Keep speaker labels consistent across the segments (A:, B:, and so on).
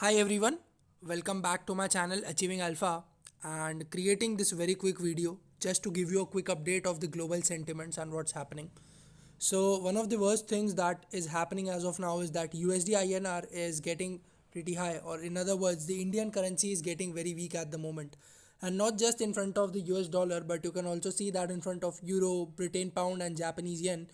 A: Hi everyone, welcome back to my channel Achieving Alpha and creating this very quick video just to give you a quick update of the global sentiments and what's happening. So one of the worst things that is happening as of now is that USD INR is getting pretty high, or in other words the Indian currency is getting very weak at the moment, and not just in front of the US dollar, but you can also see that in front of euro, Britain pound and Japanese yen.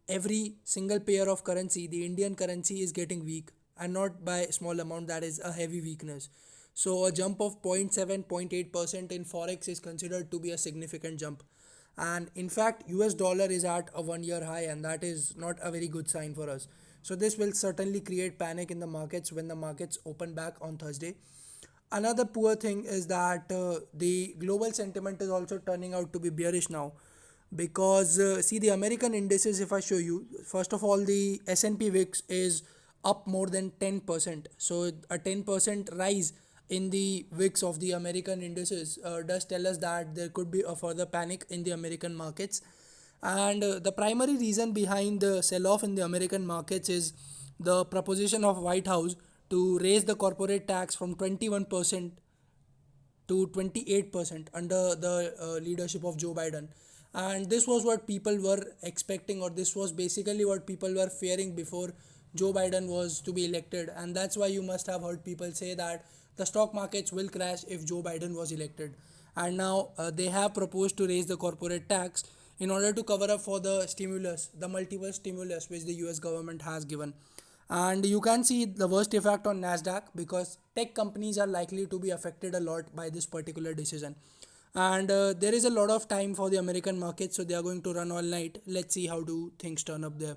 A: Every single pair of currency, the Indian currency is getting weak, and not by a small amount, that is a heavy weakness. So a jump of 0.7 0.8% in forex is considered to be a significant jump, and in fact US dollar is at a 1 year high, and that is not a very good sign for us. So this will certainly create panic in the markets when the markets open back on Thursday. Another poor thing is that the global sentiment is also turning out to be bearish now, because see the American indices. If I show you, first of all, the S&P VIX is up more than 10%. So a 10% rise in the VIX of the American indices does tell us that there could be a further panic in the American markets. And the primary reason behind the sell-off in the American markets is the proposition of White House to raise the corporate tax from 21% to 28% under the leadership of Joe Biden. And this was what people were expecting, or this was basically what people were fearing before Joe Biden was to be elected. And that's why you must have heard people say that the stock markets will crash if Joe Biden was elected. And now they have proposed to raise the corporate tax in order to cover up for the stimulus, the multiple stimulus which the US government has given. And you can see the worst effect on Nasdaq, because tech companies are likely to be affected a lot by this particular decision. And there is a lot of time for the American market, so they are going to run all night. Let's see how do things turn up there.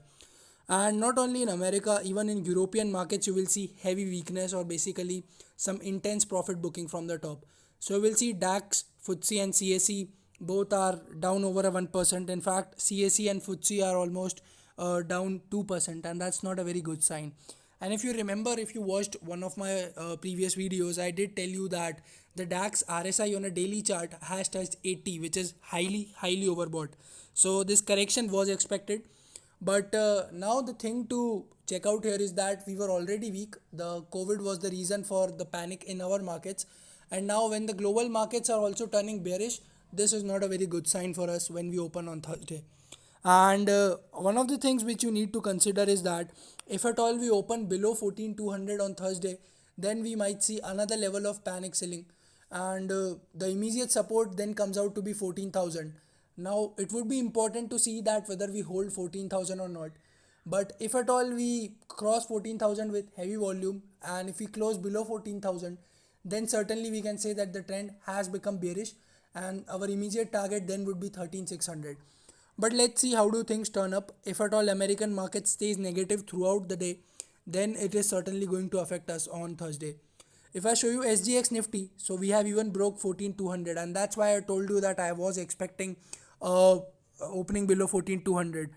A: And not only in America, even in European markets you will see heavy weakness, or basically some intense profit booking from the top. So we'll see DAX, FTSE and CAC both are down over a 1%. In fact, CAC and FTSE are almost down 2%, and that's not a very good sign. And if you remember, if you watched one of my previous videos, I did tell you that the DAX RSI on a daily chart has touched 80, which is highly overbought. So this correction was expected. But now the thing to check out here is that we were already weak. The COVID was the reason for the panic in our markets. And now when the global markets are also turning bearish, this is not a very good sign for us when we open on Thursday. And one of the things which you need to consider is that if at all we open below 14,200 on Thursday, then we might see another level of panic selling. And the immediate support then comes out to be 14,000. Now it would be important to see that whether we hold 14,000 or not. But if at all we cross 14,000 with heavy volume, and if we close below 14,000, then certainly we can say that the trend has become bearish, and our immediate target then would be 13,600. But let's see how do things turn up. If at all American market stays negative throughout the day, then it is certainly going to affect us on Thursday. If I show you SGX Nifty, so we have even broke 14,200, and that's why I told you that I was expecting opening below 14,200.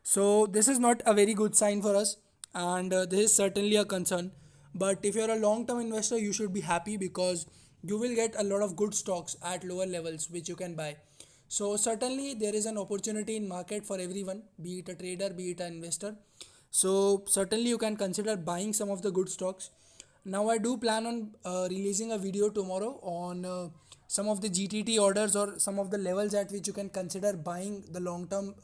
A: So this is not a very good sign for us, and this is certainly a concern. But if you're a long-term investor, you should be happy, because you will get a lot of good stocks at lower levels which you can buy. So certainly there is an opportunity in market for everyone, be it a trader, be it an investor. So certainly you can consider buying some of the good stocks. Now I do plan on releasing a video tomorrow on some of the GTT orders, or some of the levels at which you can consider buying the long term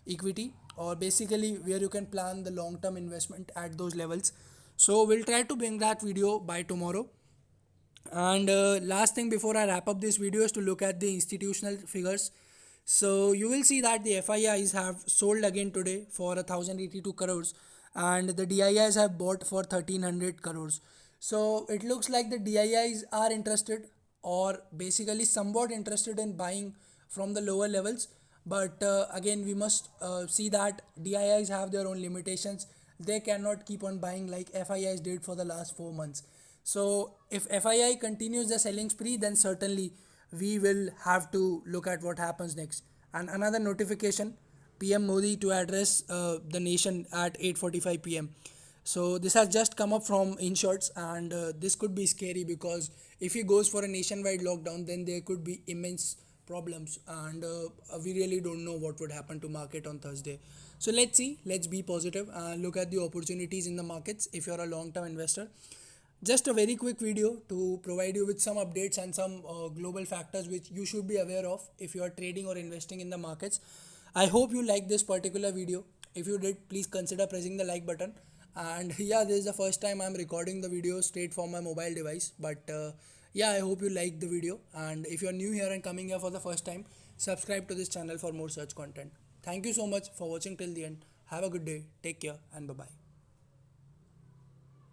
A: equity, or basically where you can plan the long term investment at those levels. So we'll try to bring that video by tomorrow. And last thing before I wrap up this video is to look at the institutional figures. So you will see that the FIIs have sold again today for 1082 crores, and the DIIs have bought for 1300 crores. So it looks like the DIIs are interested, or basically somewhat interested in buying from the lower levels. But again, we must see that DIIs have their own limitations. They cannot keep on buying like FIIs did for the last 4 months. So if FII continues the selling spree, then certainly we will have to look at what happens next. And another notification, PM Modi to address the nation at 8:45 p.m. So this has just come up from InShorts, and this could be scary, because if he goes for a nationwide lockdown, then there could be immense problems, and we really don't know what would happen to market on Thursday. So let's see, let's be positive and look at the opportunities in the markets if you're a long-term investor. just a very quick video to provide you with some updates and some global factors which you should be aware of if you are trading or investing in the markets. I hope you like this particular video. If you did, please consider pressing the like button. And yeah, this is the first time I'm recording the video straight from my mobile device. But yeah, I hope you like the video. And if you're new here and coming here for the first time, subscribe to this channel for more such content. Thank you so much for watching till the end. Have a good day. Take care and bye bye.